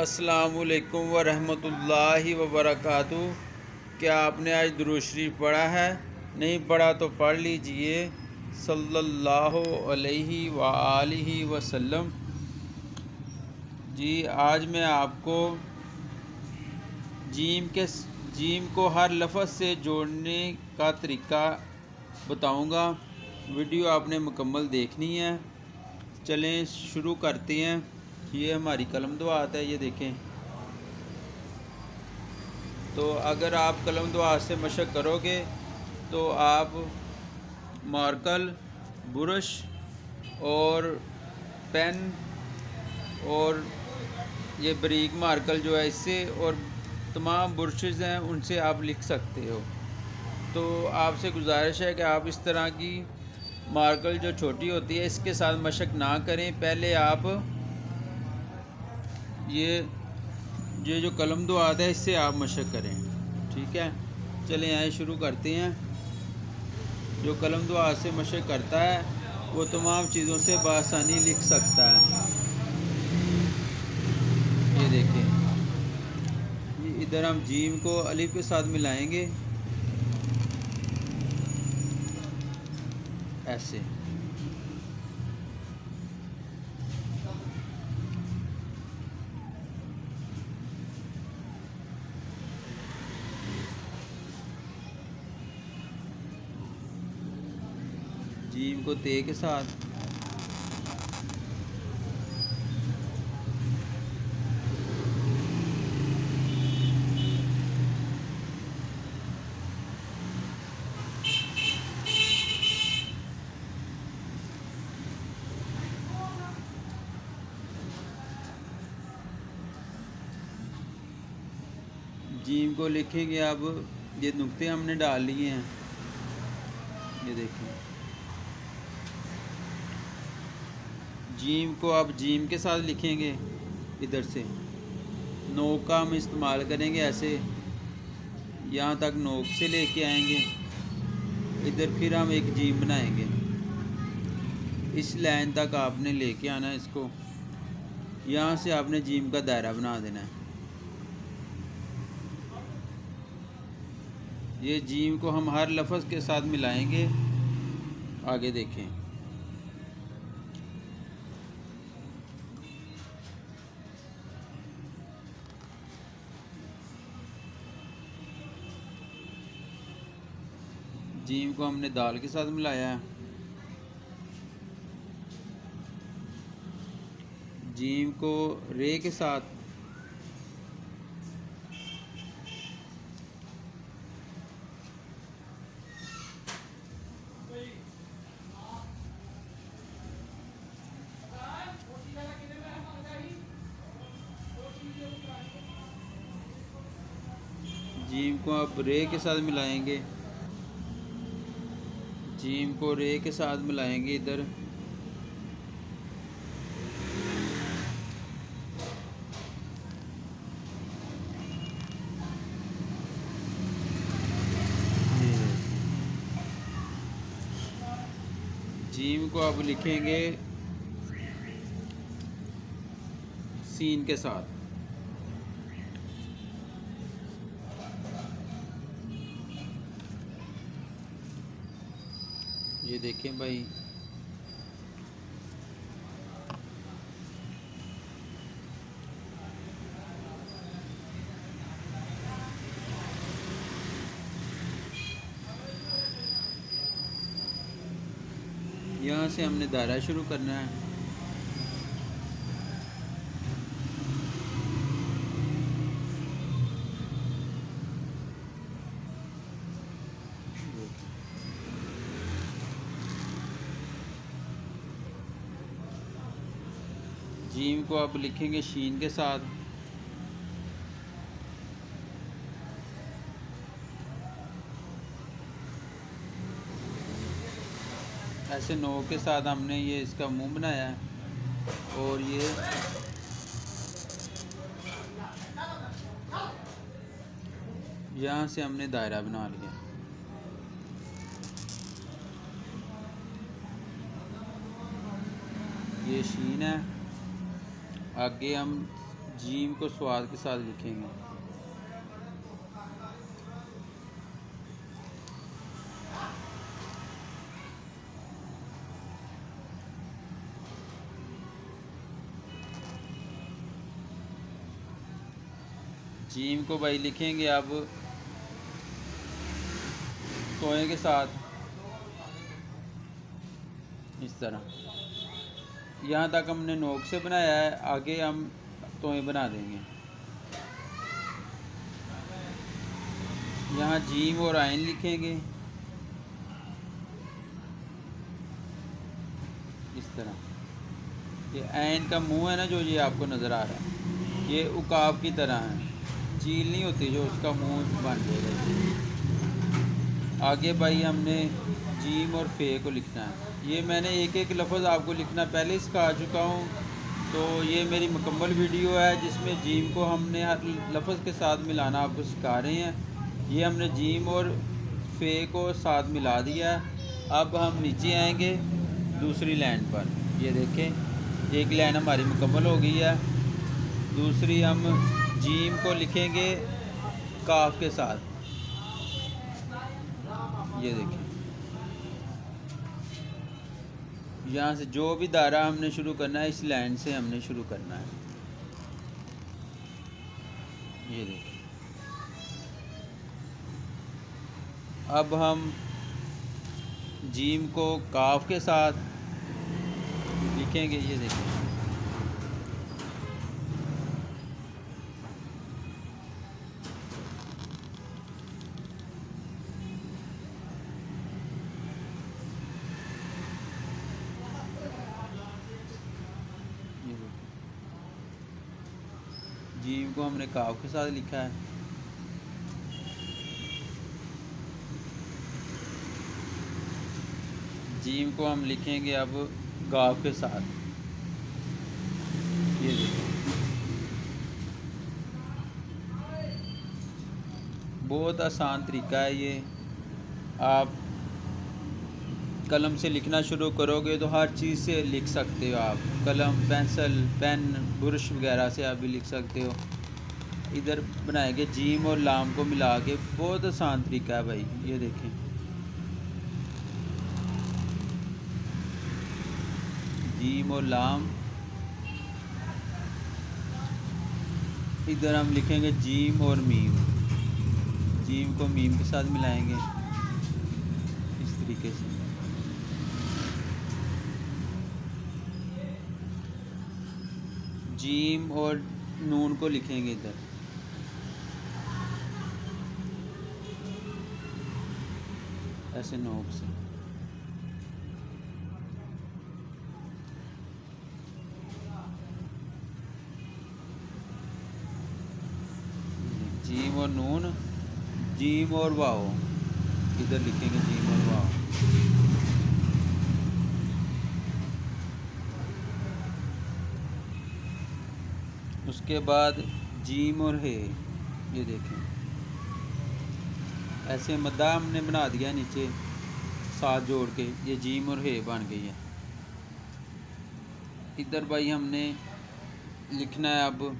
अस्सलामुअलैकुम वरहमतुल्लाहि वबरकातुहू। क्या आपने आज दुरूद शरीफ पढ़ा है? नहीं पढ़ा तो पढ़ लीजिए। सल्लल्लाहु अलैहि वआलिहि वसल्लम। जी, आज मैं आपको जीम को हर लफ्ज़ से जोड़ने का तरीका बताऊंगा। वीडियो आपने मुकम्मल देखनी है। चलें शुरू करते हैं। ये हमारी कलम दुआत है, ये देखें। तो अगर आप कलम दुआत से मशक करोगे तो आप मार्कर, ब्रश और पेन और ये बारीक मार्कर जो है इससे और तमाम ब्रशेज़ हैं उनसे आप लिख सकते हो। तो आपसे गुजारिश है कि आप इस तरह की मार्कर जो छोटी होती है इसके साथ मशक ना करें। पहले आप ये जो कलम दुआत है इससे आप मशक करें। ठीक है, चलें आए शुरू करते हैं। जो कलम दुआत से मशक करता है वो तमाम चीज़ों से बआसानी लिख सकता है। ये देखें, इधर हम जीम को अलिफ के साथ मिलाएंगे ऐसे। जीम को ते के साथ, जीम को लिखेंगे। अब ये नुक्ते हमने डाल लिए हैं, ये देखें। जीम को अब जीम के साथ लिखेंगे। इधर से नोक का हम इस्तेमाल करेंगे ऐसे, यहाँ तक नोक से लेके आएंगे। इधर फिर हम एक जीम बनाएंगे। इस लाइन तक आपने लेके आना है इसको। यहाँ से आपने जीम का दायरा बना देना है। ये जीम को हम हर लफ्ज़ के साथ मिलाएंगे। आगे देखें। जीम को हमने दाल के साथ मिलाया है। जीम को रे के साथ, जीम को अब रे के साथ मिलाएंगे। जीम को रे के साथ मिलाएंगे इधर। जीम को अब लिखेंगे सीन के साथ। ये देखें भाई, यहाँ से हमने दायरा शुरू करना है। जीम को अब लिखेंगे शीन के साथ। ऐसे नो के साथ हमने ये इसका मुंह बनाया है और ये यहाँ से हमने दायरा बना लिया। ये शीन है। आगे हम जीम को स्वाद के साथ लिखेंगे। जीम को भाई लिखेंगे अब तोए के साथ, इस तरह। यहाँ तक हमने नोक से बनाया है, आगे हम तोए बना देंगे। यहाँ जीम और आइन लिखेंगे इस तरह। ये आइन का मुंह है ना, जो ये आपको नज़र आ रहा है, ये उकाब की तरह है, चील नहीं होती जो उसका मुंह बन जाएगा। आगे भाई हमने जीम और फे को लिखना है। ये मैंने एक एक लफ्ज़ आपको लिखना पहले सिखा चुका हूँ, तो ये मेरी मुकम्मल वीडियो है जिसमें जीम को हमने हर लफ्ज़ के साथ मिलाना आपको सिखा रहे हैं। ये हमने जीम और फे को साथ मिला दिया है। अब हम नीचे आएंगे दूसरी लाइन पर, ये देखें एक लाइन हमारी मुकम्मल हो गई है। दूसरी हम जीम को लिखेंगे काफ के साथ, ये देखें। यहाँ से जो भी दायरा हमने शुरू करना है इस लाइन से हमने शुरू करना है, ये देखें। अब हम जीम को काफ के साथ लिखेंगे, ये देखें। जीम को हमने काफ के साथ लिखा है। जीम को हम लिखेंगे अब गाफ के साथ, ये देखें। बहुत आसान तरीका है ये। आप कलम से लिखना शुरू करोगे तो हर चीज़ से लिख सकते हो आप, कलम, पेंसिल, पेन, ब्रश वगैरह से आप भी लिख सकते हो। इधर बनाएंगे जीम और लाम को मिला के, बहुत आसान तरीका है भाई, ये देखें। जीम और लाम, इधर हम लिखेंगे जीम और मीम। जीम को मीम के साथ मिलाएंगे इस तरीके से। जीम और नून को लिखेंगे इधर, ऐसे नोक से। जीम और नून, जीम और वाओ, इधर लिखेंगे जीम और वाओ। उसके बाद जीम और हे, ये देखें। ऐसे मद्दा हमने बना दिया नीचे साथ जोड़ के, ये जीम और हे बन गई है। इधर भाई हमने लिखना है अब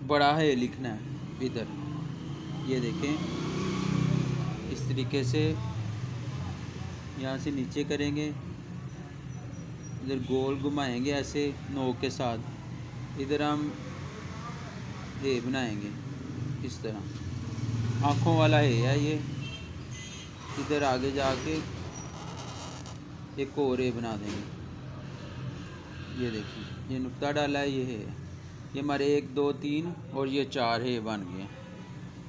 बड़ा है लिखना है इधर, ये देखें। इस तरीके से यहाँ से नीचे करेंगे, इधर गोल घुमाएंगे ऐसे नोक के साथ। इधर हम हे बनाएंगे इस तरह, आँखों वाला है ये। इधर आगे जाके एक और ए बना देंगे, ये देखिए। ये नुक्ता डाला है, ये हमारे 1 2 3 और ये 4 है बन गए।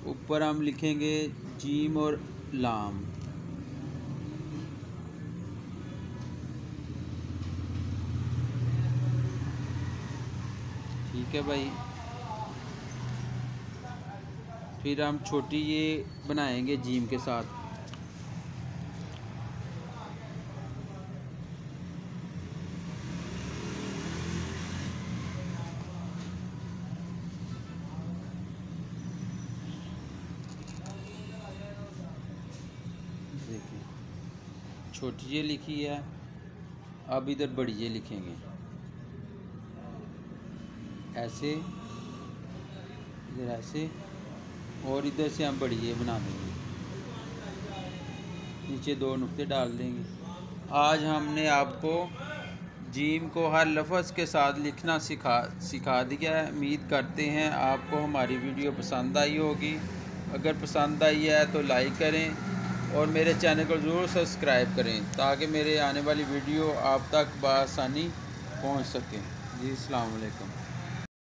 ऊपर हम लिखेंगे जीम और लाम, ठीक है भाई। फिर हम छोटी ये बनाएंगे जीम के साथ, देखिए छोटी ये लिखी है। अब इधर बड़ी ये लिखेंगे, ऐसे, इधर ऐसे, और इधर से हम बड़ी ये बना देंगे, नीचे 2 नुक्ते डाल देंगे। आज हमने आपको जीम को हर लफ्ज़ के साथ लिखना सिखा दिया है। उम्मीद करते हैं आपको हमारी वीडियो पसंद आई होगी। अगर पसंद आई है तो लाइक करें और मेरे चैनल को ज़रूर सब्सक्राइब करें ताकि मेरे आने वाली वीडियो आप तक बआसानी पहुंच सके। जी, अस्सलाम वालेकुम।